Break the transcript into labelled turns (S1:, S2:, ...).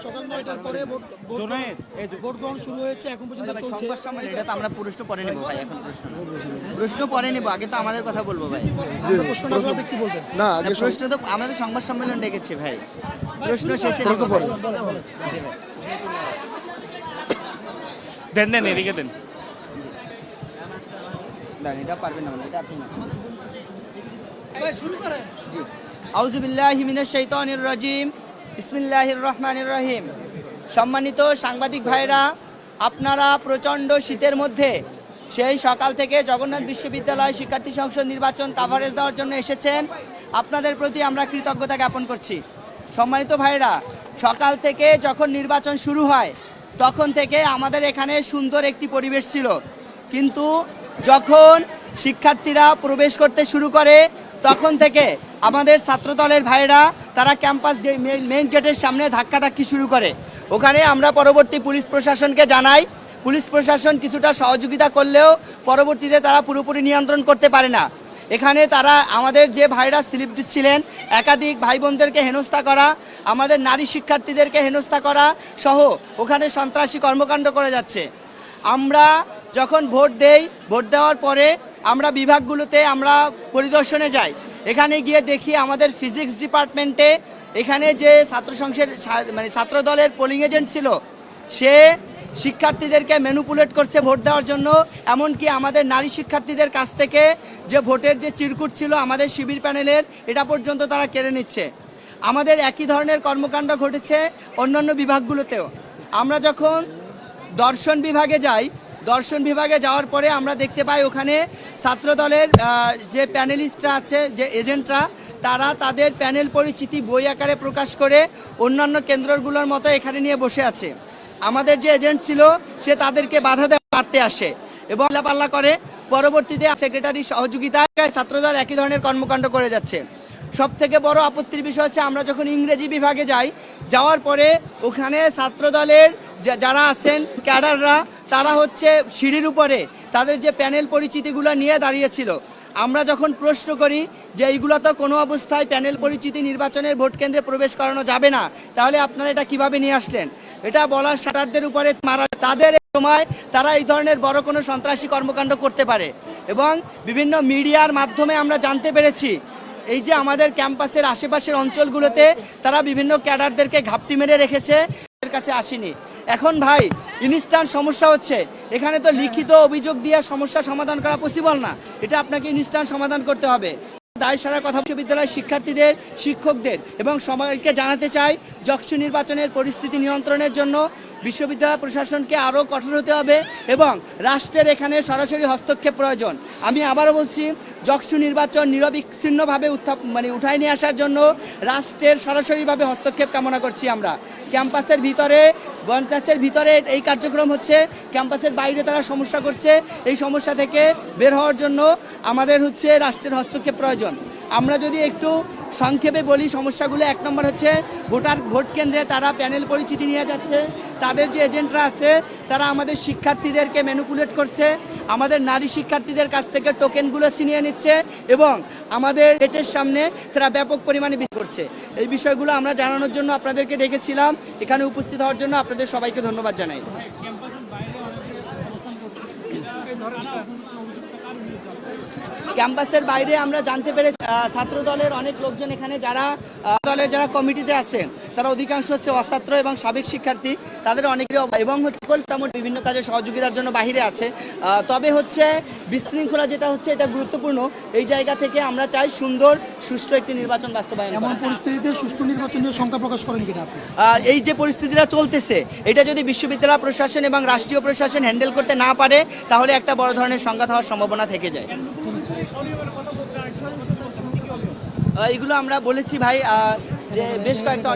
S1: সকাল ৯টার পরে ভোট গ্রহণ শুরু হয়েছে, এখন পর্যন্ত চলছে।
S2: এটা তো আমরা প্রশ্ন পরে নেব ভাই, এখন প্রশ্ন পরে নেব, আগে তো আমাদের কথা বলবো ভাই।
S1: প্রশ্ন না করলে কি বলবেন?
S3: না
S2: প্রশ্ন তো আমরা তো সংবাদ সম্মেলন ডেকেছি ভাই, প্রশ্ন শেষে নেব।
S4: দেন এদিকে দেন।
S2: এটা পারবেন না, এটা আপনি না।
S1: শুরু করেন।
S2: জি, আউযু বিল্লাহি মিনাশ শাইতানির রাজিম, বিসমিল্লাহির রহমানির রহিম। সম্মানিত সাংবাদিক ভাইরা, আপনারা প্রচণ্ড শীতের মধ্যে সেই সকাল থেকে জগন্নাথ বিশ্ববিদ্যালয় শিক্ষার্থী সংসদ নির্বাচন কাভারেজ দেওয়ার জন্য এসেছেন। আপনাদের প্রতি আমরা কৃতজ্ঞতা জ্ঞাপন করছি। সম্মানিত ভাইরা, সকাল থেকে যখন নির্বাচন শুরু হয় তখন থেকে আমাদের এখানে সুন্দর একটি পরিবেশ ছিল, কিন্তু যখন শিক্ষার্থীরা প্রবেশ করতে শুরু করে তখন থেকে আমাদের ছাত্রদলের ভাইরা তারা ক্যাম্পাস মেইন গেটের সামনে ধাক্কাধাক্কি শুরু করে। ওখানে আমরা পরবর্তী পুলিশ প্রশাসনকে জানাই। পুলিশ প্রশাসন কিছুটা সহযোগিতা করলেও পরবর্তীতে তারা পুরোপুরি নিয়ন্ত্রণ করতে পারে না। এখানে তারা আমাদের যে ভাইরা স্লিপ দিচ্ছিলেন, একাধিক ভাই বোনদেরকে হেনস্থা করা, আমাদের নারী শিক্ষার্থীদেরকে হেনস্থা করা সহ ওখানে সন্ত্রাসী কর্মকাণ্ড করে যাচ্ছে। আমরা যখন ভোট দেই, ভোট দেওয়ার পরে আমরা বিভাগগুলোতে আমরা পরিদর্শনে যাই। এখানে গিয়ে দেখি আমাদের ফিজিক্স ডিপার্টমেন্টে এখানে যে ছাত্র সংসদের ছাত্র দলের পোলিং এজেন্ট ছিল, সে শিক্ষার্থীদেরকে ম্যানিপুলেট করছে ভোট দেওয়ার জন্য। এমনকি আমাদের নারী শিক্ষার্থীদের কাছ থেকে যে ভোটের যে চিরকুট ছিল আমাদের শিবির প্যানেলের, এটা পর্যন্ত তারা কেড়ে নিচ্ছে। আমাদের একই ধরনের কর্মকাণ্ড ঘটেছে অন্যান্য বিভাগগুলোতেও। আমরা যখন দর্শন বিভাগে যাই, দর্শন বিভাগে যাওয়ার পরে আমরা দেখতে পাই ওখানে ছাত্রদলের যে প্যানেলিস্টরা আছে, যে এজেন্টরা, তারা তাদের প্যানেল পরিচিতি বই আকারে প্রকাশ করে অন্যান্য কেন্দ্রগুলোর মতো এখানে নিয়ে বসে আছে। আমাদের যে এজেন্ট ছিল সে তাদেরকে বাধা পারতে আসে এবং পাল্লা করে। পরবর্তীতে সেক্রেটারি সহযোগিতায় ছাত্রদল একই ধরনের কর্মকাণ্ড করে যাচ্ছে। সব থেকে বড় আপত্তির বিষয় হচ্ছে আমরা যখন ইংরেজি বিভাগে যাই, যাওয়ার পরে ওখানে ছাত্রদলের যারা আছেন ক্যাডাররা, তারা হচ্ছে সিঁড়ির উপরে তাদের যে প্যানেল পরিচিতিগুলো নিয়ে দাঁড়িয়েছিল। আমরা যখন প্রশ্ন করি যে এইগুলো তো কোনো অবস্থায় প্যানেল পরিচিতি নির্বাচনের ভোট কেন্দ্রে প্রবেশ করানো যাবে না, তাহলে আপনারা এটা কিভাবে নিয়ে আসলেন? এটা বলার শাটারদের উপরে মারা। তাদের সময় তারা এই ধরনের বড় কোনো সন্ত্রাসী কর্মকাণ্ড করতে পারে। এবং বিভিন্ন মিডিয়ার মাধ্যমে আমরা জানতে পেরেছি এই যে আমাদের ক্যাম্পাসের আশেপাশের অঞ্চলগুলোতে তারা বিভিন্ন ক্যাডারদেরকে ঘাপটি মেরে রেখেছে, এর কাছে আসেনি। এখন ভাই ইনস্ট্যান্ট সমস্যা হচ্ছে, এখানে তো লিখিত অভিযোগ দিয়ে সমস্যা সমাধান করা পসিবল না, এটা আপনাকে ইনস্ট্যান্ট সমাধান করতে হবে। দায় সারা কথা বিশ্ববিদ্যালয়ের শিক্ষার্থীদের, শিক্ষকদের এবং সবাইকে জানাতে চাই, যকসু নির্বাচনের পরিস্থিতি নিয়ন্ত্রণের জন্য বিশ্ববিদ্যালয় প্রশাসনকে আরও কঠোর হতে হবে এবং রাষ্ট্রের এখানে সরাসরি হস্তক্ষেপ প্রয়োজন। আমি আবারও বলছি, যকসু নির্বাচন নিরবিচ্ছিন্নভাবে উঠায় নিয়ে আসার জন্য রাষ্ট্রের সরাসরিভাবে হস্তক্ষেপ কামনা করছি আমরা। ক্যাম্পাসের ভিতরে এই কার্যক্রম হচ্ছে, ক্যাম্পাসের বাইরে তারা সমস্যা করছে। এই সমস্যা থেকে বের হওয়ার জন্য আমাদের হচ্ছে রাষ্ট্রের হস্তক্ষেপ প্রয়োজন। আমরা যদি একটু সংক্ষেপে বলি সমস্যাগুলো, 1 নম্বর হচ্ছে ভোট কেন্দ্রে তারা প্যানেল পরিচিতি নিয়ে যাচ্ছে। তাদের যে এজেন্টরা আছে তারা আমাদের শিক্ষার্থীদেরকে ম্যানিপুলেট করছে, আমাদের নারী শিক্ষার্থীদের কাছ থেকে টোকেনগুলো ছিনিয়ে নিচ্ছে এবং আমাদের গেটের সামনে তারা ব্যাপক পরিমাণে বিক্রি করছে। এই বিষয়গুলো আমরা জানানোর জন্য আপনাদেরকে ডেকেছিলাম। এখানে উপস্থিত হওয়ার জন্য আপনাদের সবাইকে ধন্যবাদ জানাই। ক্যাম্পাসের বাইরে আমরা জানতে পেরে ছাত্র দলের অনেক লোকজন এখানে যারা কমিটিতে আছেন তারা অধিকাংশ হচ্ছে অছাত্র এবং সাবেক শিক্ষার্থী, তাদের অনেকেরই এবং হচ্ছে বিভিন্ন কাজে সহযোগিতার জন্য বাহিরে আছে। তবে হচ্ছে বিশৃঙ্খলা যেটা হচ্ছে এটা গুরুত্বপূর্ণ। এই জায়গা থেকে আমরা চাই সুন্দর সুষ্ঠু একটি নির্বাচন বাস্তবায়ন।
S1: এমন পরিস্থিতিতে সুষ্ঠু নির্বাচন নিয়ে শঙ্কা প্রকাশ করেন কিনা আপনি?
S2: এই যে পরিস্থিতিটা চলতেছে, এটা যদি বিশ্ববিদ্যালয় প্রশাসন এবং রাষ্ট্রীয় প্রশাসন হ্যান্ডেল করতে না পারে তাহলে একটা বড় ধরনের সংঘাত হওয়ার সম্ভাবনা থেকে যায়। এইগুলো আমরা বলেছি ভাই, যে বেশ কয়েকটা